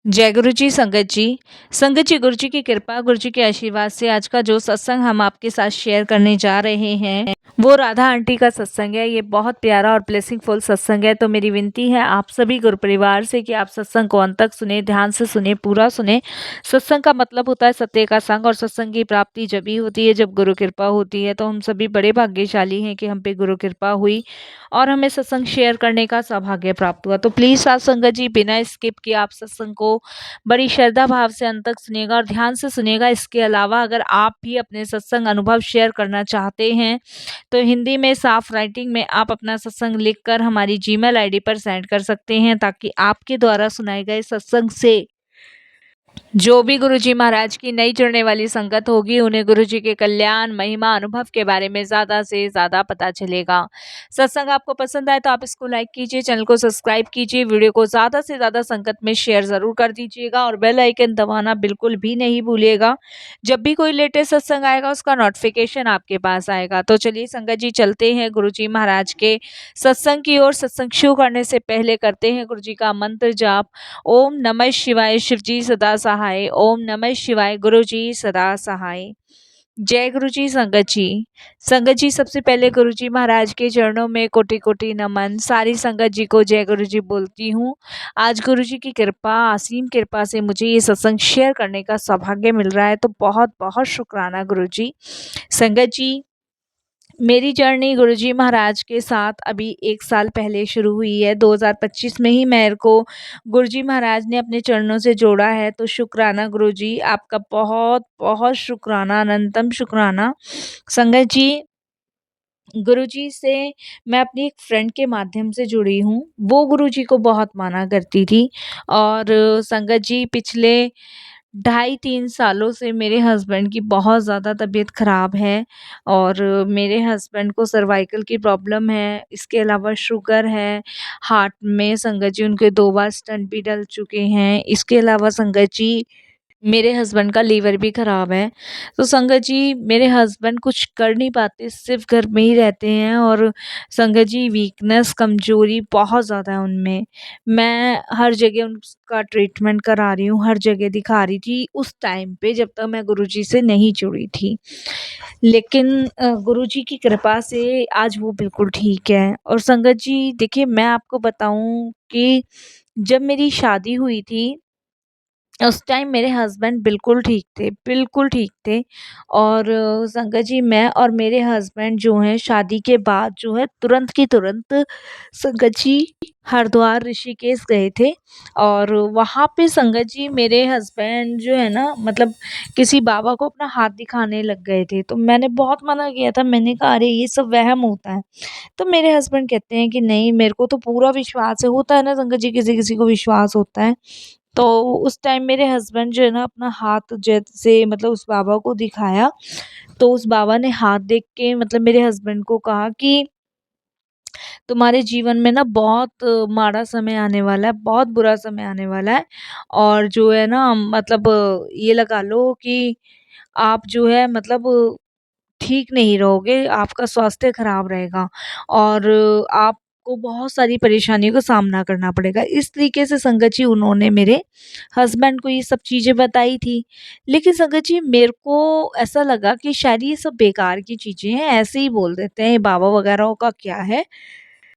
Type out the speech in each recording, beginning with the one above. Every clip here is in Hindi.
जय गुरु जी, संगत जी। संगत जी, गुरु जी की कृपा, गुरु जी के आशीर्वाद से आज का जो सत्संग हम आपके साथ शेयर करने जा रहे हैं, वो राधा आंटी का सत्संग है। ये बहुत प्यारा और ब्लेसिंगफुल सत्संग है। तो मेरी विनती है आप सभी गुरु परिवार से कि आप सत्संग को अंत तक सुने, ध्यान से सुने, पूरा सुने। सत्संग का मतलब होता है सत्य का संग, और सत्संग की प्राप्ति जब ही होती है जब गुरु कृपा होती है। तो हम सभी बड़े भाग्यशाली हैं कि हम पे गुरु कृपा हुई और हमें सत्संग शेयर करने का सौभाग्य प्राप्त हुआ। तो प्लीज साथ संगत जी, बिना स्किप किए आप सत्संग को बड़ी श्रद्धा भाव से अंत तक सुनिएगा और ध्यान से सुनिएगा। इसके अलावा अगर आप भी अपने सत्संग अनुभव शेयर करना चाहते हैं तो हिंदी में साफ राइटिंग में आप अपना सत्संग लिखकर हमारी जीमेल आईडी पर सेंड कर सकते हैं, ताकि आपके द्वारा सुनाए गए सत्संग से जो भी गुरुजी महाराज की नई जुड़ने वाली संगत होगी, उन्हें गुरुजी के कल्याण, महिमा, अनुभव के बारे में ज़्यादा से ज़्यादा पता चलेगा। सत्संग आपको पसंद आए तो आप इसको लाइक कीजिए, चैनल को सब्सक्राइब कीजिए, वीडियो को ज़्यादा से ज़्यादा संगत में शेयर ज़रूर कर दीजिएगा और बेल आइकन दबाना बिल्कुल भी नहीं भूलिएगा। जब भी कोई लेटेस्ट सत्संग आएगा उसका नोटिफिकेशन आपके पास आएगा। तो चलिए संगत जी, चलते हैं गुरुजी महाराज के सत्संग की ओर। सत्संग शुरू करने से पहले करते हैं गुरुजी का मंत्र जाप। ओम नमः शिवाय, शिवजी सदा सहाय। ओम नमः शिवाय, गुरुजी सदा सहाय। जय गुरुजी। संगत जी, संगत जी, सबसे पहले गुरुजी महाराज के चरणों में कोटि कोटि नमन। सारी संगत जी को जय गुरुजी बोलती हूँ। आज गुरुजी की कृपा, असीम कृपा से मुझे ये सत्संग शेयर करने का सौभाग्य मिल रहा है, तो बहुत बहुत शुक्राना गुरुजी। संगत जी, मेरी जर्नी गुरुजी महाराज के साथ अभी 1 साल पहले शुरू हुई है। 2025 में ही मेरे को गुरुजी महाराज ने अपने चरणों से जोड़ा है। तो शुक्राना गुरुजी, आपका बहुत-बहुत शुक्राना, अनंतम शुक्राना। संगत जी, गुरुजी से मैं अपनी एक फ्रेंड के माध्यम से जुड़ी हूँ। वो गुरुजी को बहुत माना करती थी और संगत जी, पिछले 2.5-3 सालों से मेरे हस्बैंड की बहुत ज़्यादा तबीयत ख़राब है और मेरे हस्बैंड को सर्वाइकल की प्रॉब्लम है। इसके अलावा शुगर है, हार्ट में संगत जी उनके 2 बार स्टेंट भी डल चुके हैं। इसके अलावा संगत जी, मेरे हस्बैंड का लीवर भी ख़राब है। तो संगत जी, मेरे हस्बैंड कुछ कर नहीं पाते, सिर्फ़ घर में ही रहते हैं और संगत जी, वीकनेस, कमज़ोरी बहुत ज़्यादा है उनमें। मैं हर जगह उनका ट्रीटमेंट करा रही हूँ, हर जगह दिखा रही थी उस टाइम पे जब तक मैं गुरुजी से नहीं जुड़ी थी। लेकिन गुरुजी की कृपा से आज वो बिल्कुल ठीक है। और संगत जी, देखिए मैं आपको बताऊँ कि जब मेरी शादी हुई थी उस टाइम मेरे हस्बैंड बिल्कुल ठीक थे, बिल्कुल ठीक थे। और संगत जी, मैं और मेरे हस्बैंड जो हैं शादी के बाद जो है तुरंत की तुरंत संगत जी हरिद्वार, ऋषिकेश गए थे। और वहाँ पे संगत जी मेरे हस्बैंड जो है ना, मतलब किसी बाबा को अपना हाथ दिखाने लग गए थे। तो मैंने बहुत मना किया था, मैंने कहा अरे ये सब वहम होता है। तो मेरे हस्बैंड कहते हैं कि नहीं, मेरे को तो पूरा विश्वास है। होता है ना संगत जी, किसी-किसी को विश्वास होता है। तो उस टाइम मेरे हस्बैंड जो है ना अपना हाथ जैसे मतलब उस बाबा को दिखाया, तो उस बाबा ने हाथ देख के मतलब मेरे हस्बैंड को कहा कि तुम्हारे जीवन में ना बहुत माड़ा समय आने वाला है, बहुत बुरा समय आने वाला है। और जो है ना मतलब ये लगा लो कि आप जो है मतलब ठीक नहीं रहोगे, आपका स्वास्थ्य खराब रहेगा और आपको बहुत सारी परेशानियों का सामना करना पड़ेगा। इस तरीके से संगत जी उन्होंने मेरे हस्बैंड को ये सब चीज़ें बताई थी। लेकिन संगत जी, मेरे को ऐसा लगा कि शायद ये सब बेकार की चीज़ें हैं, ऐसे ही बोल देते हैं, बाबा वगैरह का क्या है।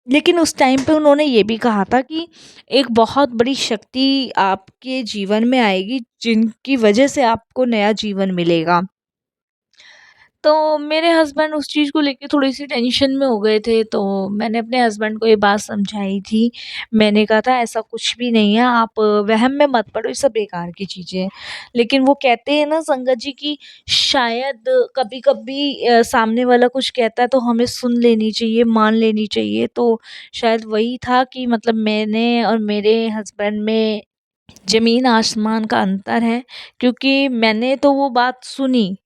लेकिन उस टाइम पे उन्होंने ये भी कहा था कि एक बहुत बड़ी शक्ति आपके जीवन में आएगी, जिनकी वजह से आपको नया जीवन मिलेगा। तो मेरे हस्बैंड उस चीज़ को लेके थोड़ी-सी टेंशन में हो गए थे, तो मैंने अपने हस्बैंड को ये बात समझाई थी। मैंने कहा था ऐसा कुछ भी नहीं है, आप वहम में मत पड़ो, ये सब बेकार की चीज़ें हैं। लेकिन वो कहते हैं ना संगत जी कि शायद कभी-कभी सामने वाला कुछ कहता है तो हमें सुन लेनी चाहिए, मान लेनी चाहिए। तो शायद वही था कि मतलब मैंने और मेरे हस्बैंड में ज़मीन आसमान का अंतर है, क्योंकि मैंने तो वो बात सुनी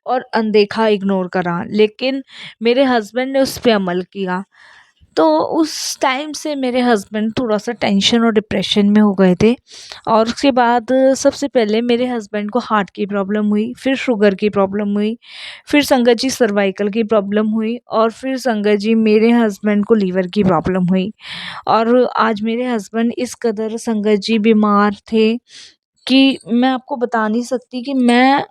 और अनदेखा, इग्नोर करा, लेकिन मेरे हस्बैंड ने उस पे अमल किया। तो उस टाइम से मेरे हस्बैंड थोड़ा-सा टेंशन और डिप्रेशन में हो गए थे और उसके बाद सबसे पहले मेरे हस्बैंड को हार्ट की प्रॉब्लम हुई, फिर शुगर की प्रॉब्लम हुई, फिर संगत जी सर्वाइकल की प्रॉब्लम हुई और फिर संगत जी मेरे हस्बैंड को लीवर की प्रॉब्लम हुई। और आज मेरे हस्बैंड इस कदर संगत जी बीमार थे कि मैं आपको बता नहीं सकती कि मैं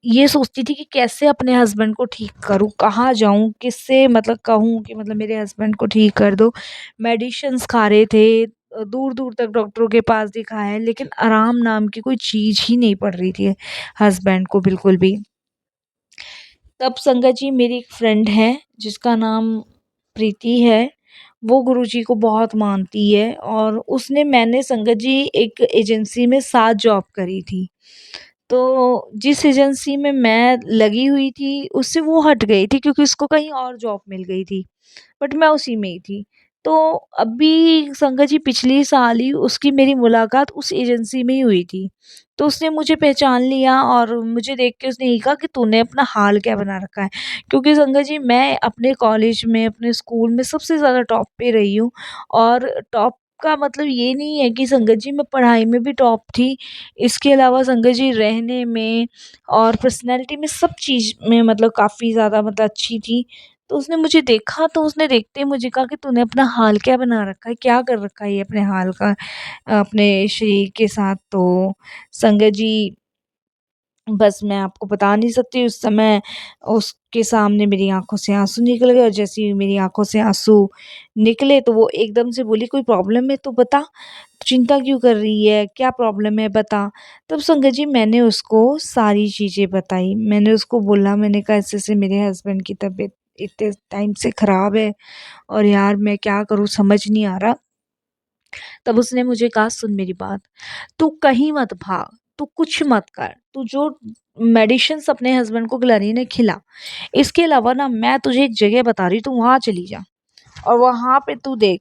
ये सोचती थी कि कैसे अपने हस्बैंड को ठीक करूँ, कहाँ जाऊँ, किससे मतलब कहूँ कि मतलब मेरे हस्बैंड को ठीक कर दो। मेडिसिन्स खा रहे थे, दूर-दूर तक डॉक्टरों के पास दिखाया लेकिन आराम नाम की कोई चीज़ ही नहीं पड़ रही थी हस्बैंड को बिल्कुल भी। तब संगत जी मेरी एक फ्रेंड है जिसका नाम प्रीति है, वो गुरुजी को बहुत मानती है और उसने मैंने संगत जी एक एजेंसी में साथ जॉब करी थी। तो जिस एजेंसी में मैं लगी हुई थी, उससे वो हट गई थी क्योंकि उसको कहीं और जॉब मिल गई थी, बट मैं उसी में ही थी। तो अभी संगत जी पिछली साल ही उसकी मेरी मुलाकात उस एजेंसी में ही हुई थी। तो उसने मुझे पहचान लिया और मुझे देख के उसने यही कहा कि तूने अपना हाल क्या बना रखा है? क्योंकि संगत जी मैं अपने कॉलेज में, अपने स्कूल में सबसे ज़्यादा टॉप पे रही हूँ और टॉप का मतलब ये नहीं है कि संगत जी मैं पढ़ाई में भी टॉप थी। इसके अलावा संगत जी रहने में और पर्सनैलिटी में सब चीज़ में मतलब काफ़ी ज़्यादा मतलब अच्छी थी। तो उसने मुझे देखा तो उसने देखते ही मुझे कहा कि तूने अपना हाल क्या बना रखा है? क्या कर रखा है ये अपने हाल का अपने शरीर के साथ? तो संगत जी बस मैं आपको बता नहीं सकती उस समय उसके सामने मेरी आँखों से आँसू निकल गए और जैसे ही मेरी आँखों से आँसू निकले तो वो एकदम से बोली कोई प्रॉब्लम है तो बता, चिंता क्यों कर रही है? क्या प्रॉब्लम है बता? तब संगत जी मैंने उसको सारी चीज़ें बताई। मैंने उसको बोला मैंने कहा ऐसे-ऐसे मेरे हस्बैंड की तबीयत इतने टाइम से ख़राब है और यार मैं क्या करूँ समझ नहीं आ रहा। तब उसने मुझे कहा सुन मेरी बात, तू कहीं मत भाग, तू कुछ मत कर, तू जो मेडिसिन्स अपने हस्बैंड को खिलानी है खिला। इसके अलावा ना मैं तुझे एक जगह बता रही हूँ तू वहाँ चली जा और वहाँ पे तू देख,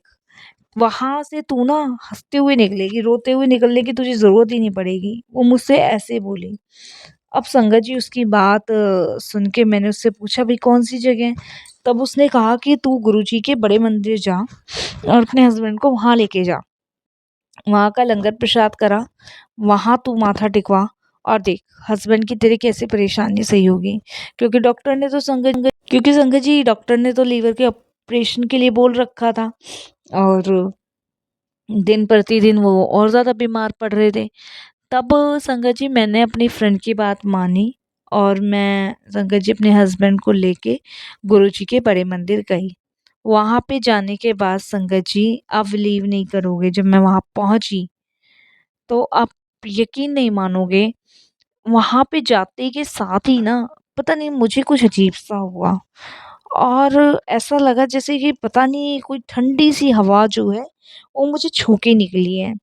वहाँ से तू ना हँसते हुए निकलेगी, रोते हुए निकलने की तुझे ज़रूरत ही नहीं पड़ेगी। वो मुझसे ऐसे बोली। अब संगत जी उसकी बात सुन के मैंने उससे पूछा भई कौन-सी जगह? तब उसने कहा कि तू गुरुजी के बड़े मंदिर जा और अपने हस्बैंड को वहाँ लेके जा। वहाँ का लंगर प्रसाद करा, वहाँ तू माथा टिकवा और देख हस्बैंड की तेरे कैसे परेशानी सही होगी। क्योंकि संगत जी डॉक्टर ने तो लीवर के ऑपरेशन के लिए बोल रखा था और दिन प्रतिदिन वो और ज़्यादा बीमार पड़ रहे थे। तब संगत जी मैंने अपनी फ्रेंड की बात मानी और मैं संगत जी अपने हस्बैंड को लेके गुरुजी के बड़े मंदिर गई। वहाँ पे जाने के बाद संगत जी आप बिलीव नहीं करोगे जब मैं वहाँ पहुँची तो आप यकीन नहीं मानोगे, वहाँ पे जाते के साथ ही ना पता नहीं मुझे कुछ अजीब-सा हुआ और ऐसा लगा जैसे कि पता नहीं कोई ठंडी-सी हवा जो है, वो मुझे छू के निकली है।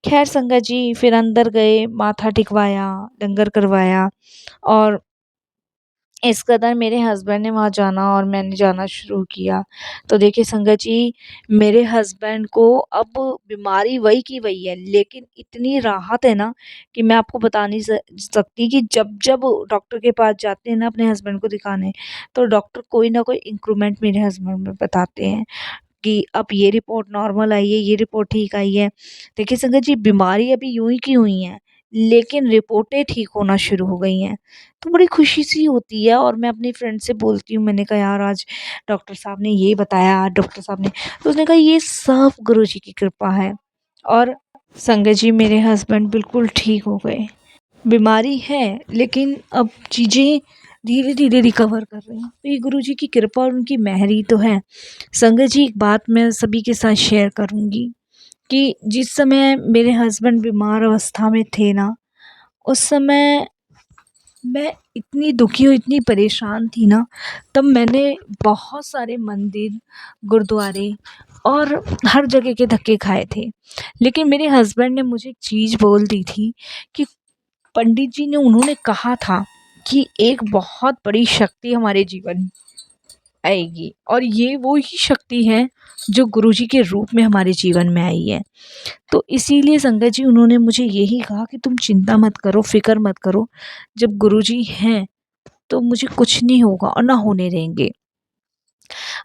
ख़ैर संगत जी फिर अंदर गए, माथा टिकवाया, लंगर करवाया और इस कदर मेरे हस्बैंड ने वहाँ जाना और मैंने जाना शुरू किया। तो देखिए संगत जी मेरे हस्बैंड को अब बीमारी वही की वही है लेकिन इतनी राहत है ना कि मैं आपको बता नहीं सकती कि जब-जब डॉक्टर के पास जाते हैं ना अपने हस्बैंड को दिखाने, तो डॉक्टर कोई ना कोई इम्प्रूवमेंट मेरे हस्बैंड में बताते हैं। कि अब ये रिपोर्ट नॉर्मल आई है, ये रिपोर्ट ठीक आई है। देखिए संगत जी बीमारी अभी यूँ ही की हुई है, लेकिन रिपोर्टें ठीक होना शुरू हो गई हैं। तो बड़ी खुशी-सी होती है और मैं अपनी फ्रेंड से बोलती हूँ मैंने कहा यार आज डॉक्टर साहब ने ये बताया, आज डॉक्टर साहब ने तो उसने कहा ये सब गुरुजी की कृपा है और संगत जी मेरे हस्बैंड बिल्कुल ठीक हो गए। बीमारी है लेकिन अब चीज़ें धीरे-धीरे रिकवर कर रही हैं। तो ये गुरुजी की कृपा और उनकी मेहर ही तो है। संगत जी एक बात मैं सभी के साथ शेयर करूँगी कि जिस समय मेरे हस्बैंड बीमार अवस्था में थे ना, उस समय मैं इतनी दुखी और इतनी परेशान थी ना, तब मैंने बहुत सारे मंदिर, गुरुद्वारे और हर जगह के धक्के खाए थे। लेकिन मेरे हस्बैंड ने मुझे एक चीज़ बोल दी थी कि पंडित जी ने उन्होंने कहा था कि एक बहुत बड़ी शक्ति हमारे जीवन में आएगी और ये वो ही शक्ति है जो गुरुजी के रूप में हमारे जीवन में आई है। तो इसीलिए संगत जी उन्होंने मुझे यही कहा कि तुम चिंता मत करो, फ़िक्र मत करो, जब गुरुजी हैं तो मुझे कुछ नहीं होगा और ना होने देंगे।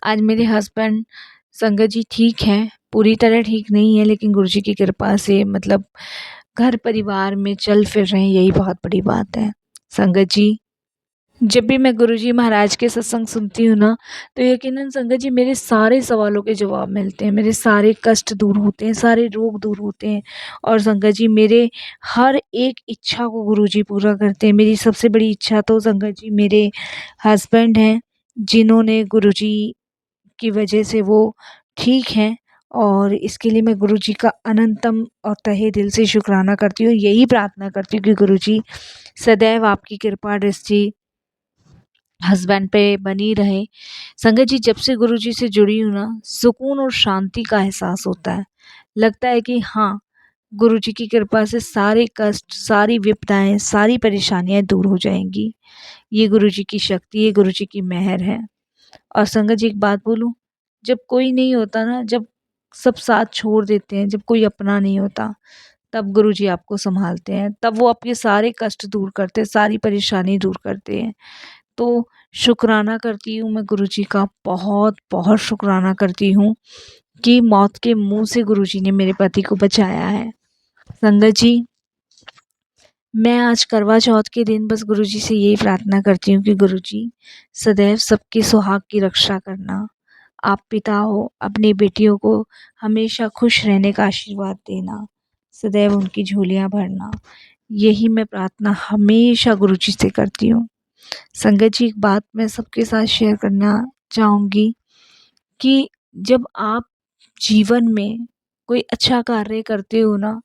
आज मेरे हस्बैंड संगत जी ठीक है, पूरी तरह ठीक नहीं है, लेकिन गुरुजी की कृपा से मतलब घर परिवार में चल फिर रहे हैं, यही बहुत बड़ी बात है। संगत जी, जब भी मैं गुरुजी महाराज के सत्संग सुनती हूँ ना, तो यकीनन संगत जी मेरे सारे सवालों के जवाब मिलते हैं, मेरे सारे कष्ट दूर होते हैं, सारे रोग दूर होते हैं और संगत जी मेरे हर एक इच्छा को गुरुजी पूरा करते हैं। मेरी सबसे बड़ी इच्छा तो संगत जी मेरे हस्बैंड हैं, जिन्होंने गुरुजी की वजह से वो ठीक हैं और इसके लिए मैं गुरुजी का अनंतम और तहे दिल से शुक्राना करती हूँ। यही प्रार्थना करती हूँ कि गुरुजी सदैव आपकी कृपा दृष्टि हस्बैंड पे बनी रहे। संगत जी जब से गुरुजी से जुड़ी हूँ ना, सुकून और शांति का एहसास होता है। लगता है कि हाँ, गुरुजी की कृपा से सारे कष्ट, सारी विपदाएँ, सारी परेशानियाँ दूर हो जाएँगी। ये गुरुजी की शक्ति, ये गुरुजी की मेहर है। और संगत जी एक बात बोलूँ, जब कोई नहीं होता ना, जब सब साथ छोड़ देते हैं, जब कोई अपना नहीं होता, तब गुरुजी आपको सँभालते हैं, तब वो आपके सारे कष्ट दूर करते हैं, सारी परेशानी दूर करते हैं। तो शुक्राना करती हूँ मैं गुरुजी का, बहुत-बहुत शुक्राना करती हूँ कि मौत के मुँह से गुरुजी ने मेरे पति को बचाया है। संगत जी, मैं आज करवा चौथ के दिन बस गुरुजी से यही प्रार्थना करती हूँ कि गुरुजी सदैव सबके सुहाग की रक्षा करना। आप पिता हो, अपनी बेटियों को हमेशा खुश रहने का आशीर्वाद देना, सदैव उनकी झोलियाँ भरना। यही मैं प्रार्थना हमेशा गुरुजी से करती हूँ। संगत जी एक बात मैं सबके साथ शेयर करना चाहूँगी कि जब आप जीवन में कोई अच्छा कार्य करते हो ना,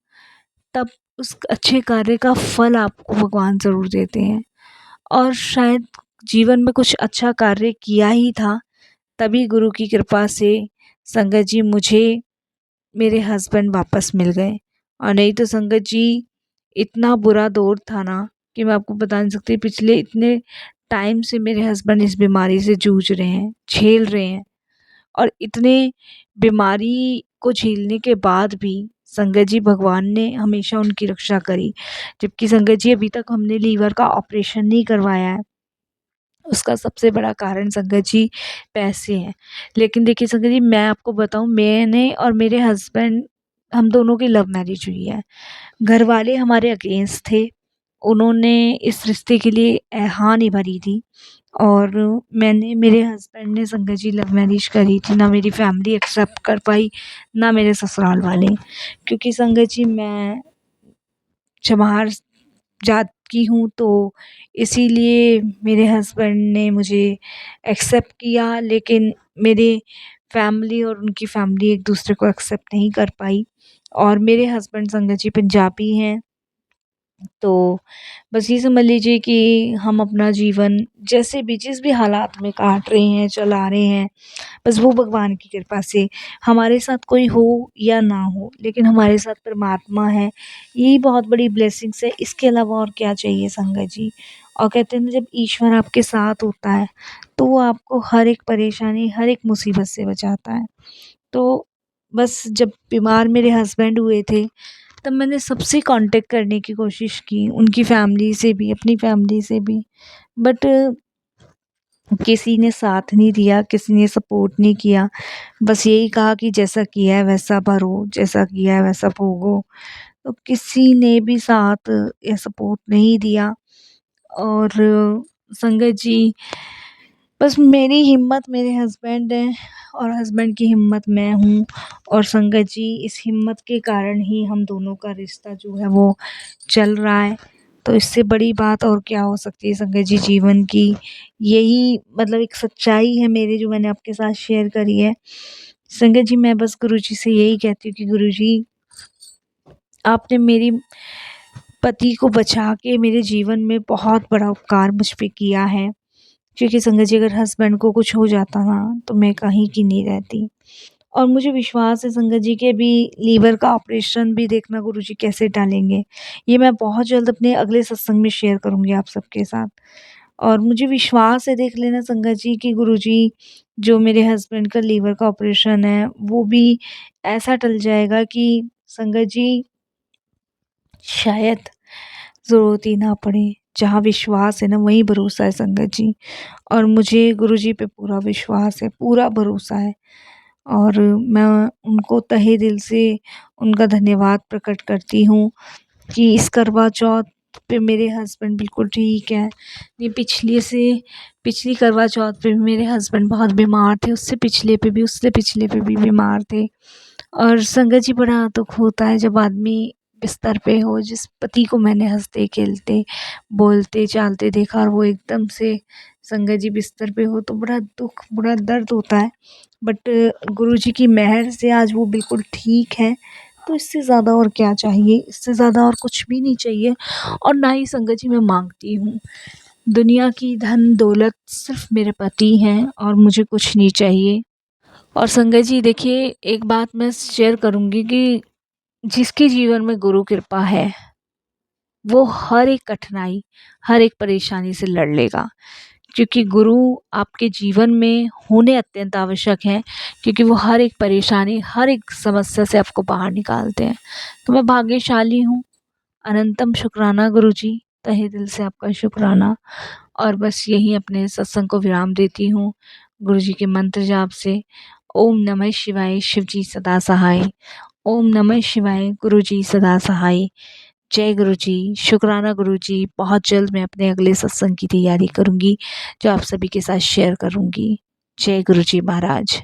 तब उस अच्छे कार्य का फल आपको भगवान ज़रूर देते हैं और शायद जीवन में कुछ अच्छा कार्य किया ही था, तभी गुरु की कृपा से संगत जी मुझे मेरे हस्बैंड वापस मिल गए। और नहीं तो संगत जी इतना बुरा दौर था ना कि मैं आपको बता नहीं सकती। पिछले इतने टाइम से मेरे हस्बैंड इस बीमारी से जूझ रहे हैं, झेल रहे हैं और इतने बीमारी को झेलने के बाद भी संगत जी भगवान ने हमेशा उनकी रक्षा करी। जबकि संगत जी अभी तक हमने लीवर का ऑपरेशन नहीं करवाया है। उसका सबसे बड़ा कारण संगत जी पैसे हैं। लेकिन देखिए संगत जी मैं आपको बताऊँ, मैंने और मेरे हस्बैंड हम दोनों की लव मैरिज हुई है। घरवाले हमारे अगेंस्ट थे। उन्होंने इस रिश्ते के लिए हाँ नहीं भरी थी और मैंने मेरे हस्बैंड ने संगत जी लव मैरिज करी थी। ना मेरी फैमिली एक्सेप्ट कर पाई, ना मेरे ससुराल वाले। क्योंकि संगत जी मैं चमार जात की हूँ, तो इसीलिए मेरे हस्बैंड ने मुझे एक्सेप्ट किया, लेकिन मेरे फैमिली और उनकी फैमिली एक दूसरे को एक्सेप्ट नहीं कर पाई और मेरे हस्बैंड संगत जी पंजाबी हैं। तो बस ये समझ लीजिए कि हम अपना जीवन जैसे भी जिस भी हालात में काट रहे हैं, चला रहे हैं, बस वो भगवान की कृपा से हमारे साथ कोई हो या ना हो, लेकिन हमारे साथ परमात्मा है, यही बहुत बड़ी ब्लेसिंग्स है। इसके अलावा और क्या चाहिए संगत जी। और कहते हैं ना, जब ईश्वर आपके साथ होता है तो वो आपको हर एक परेशानी, हर एक मुसीबत से बचाता है। तो बस जब बीमार मेरे हस्बैंड हुए थे, तब मैंने सबसे कांटेक्ट करने की कोशिश की, उनकी फैमिली से भी, अपनी फैमिली से भी, बट किसी ने साथ नहीं दिया, किसी ने सपोर्ट नहीं किया। बस यही कहा कि जैसा किया है वैसा भरो, जैसा किया है वैसा भोगो। तो किसी ने भी साथ या सपोर्ट नहीं दिया और संगत जी बस मेरी हिम्मत मेरे हस्बैंड हैं और हस्बैंड की हिम्मत मैं हूँ और संगत जी इस हिम्मत के कारण ही हम दोनों का रिश्ता जो है वो चल रहा है। तो इससे बड़ी बात और क्या हो सकती है संगत जी जीवन की। यही मतलब एक सच्चाई है मेरी जो मैंने आपके साथ शेयर करी है। संगत जी मैं बस गुरुजी से यही कहती हूँ कि गुरुजी आपने मेरी पति को बचा के मेरे जीवन में बहुत बड़ा उपकार मुझ पे किया है। क्योंकि संगत जी अगर हस्बैंड को कुछ हो जाता ना, तो मैं कहीं की नहीं रहती। और मुझे विश्वास है संगत जी के भी लीवर का ऑपरेशन भी देखना गुरुजी कैसे टालेंगे। ये मैं बहुत जल्द अपने अगले सत्संग में शेयर करूँगी आप सबके साथ। और मुझे विश्वास है, देख लेना संगत जी, कि गुरुजी जो मेरे हस्बैंड का लीवर का ऑपरेशन है वो भी ऐसा टल जाएगा कि संगत जी शायद ज़रूरत ही ना पड़े। जहाँ विश्वास है ना, वहीं भरोसा है संगत जी। और मुझे गुरुजी पे पूरा विश्वास है, पूरा भरोसा है। और मैं उनको तहे दिल से उनका धन्यवाद प्रकट करती हूँ कि इस करवा चौथ पे मेरे हस्बैंड बिल्कुल ठीक हैं। ये पिछली करवा चौथ पे भी मेरे हस्बैंड बहुत बीमार थे, उससे पिछले पे भी बीमार थे। और संगत जी बड़ा दुख होता है जब आदमी बिस्तर पे हो, जिस पति को मैंने हँसते खेलते बोलते चालते देखा और वो एकदम से संगत जी बिस्तर पे हो, तो बड़ा दुख बड़ा दर्द होता है। बट गुरुजी की मेहर से आज वो बिल्कुल ठीक है, तो इससे ज़्यादा और क्या चाहिए, इससे ज़्यादा और कुछ भी नहीं चाहिए। और ना ही संगत जी मैं मांगती हूँ। दुनिया की धन दौलत सिर्फ मेरे पति हैं और मुझे कुछ नहीं चाहिए। और संगत जी देखिए, एक बात मैं शेयर करूँगी कि जिसके जीवन में गुरु कृपा है, वो हर एक कठिनाई, हर एक परेशानी से लड़ लेगा। क्योंकि गुरु आपके जीवन में होने अत्यंत आवश्यक हैं, क्योंकि वो हर एक परेशानी, हर एक समस्या से आपको बाहर निकालते हैं। तो मैं भाग्यशाली हूँ। अनंतम शुक्राना गुरुजी, तहे दिल से आपका शुक्राना। और बस यहीं अपने सत्संग को विराम देती हूँ गुरुजी के मंत्र जाप से। ओम नमः शिवाय, शिव जी सदा सहाय। ओम नमः शिवाय, गुरुजी सदा सहाय। जय गुरुजी, शुक्राना गुरुजी। बहुत जल्द मैं अपने अगले सत्संग की तैयारी करूँगी, जो आप सभी के साथ शेयर करूँगी। जय गुरुजी महाराज।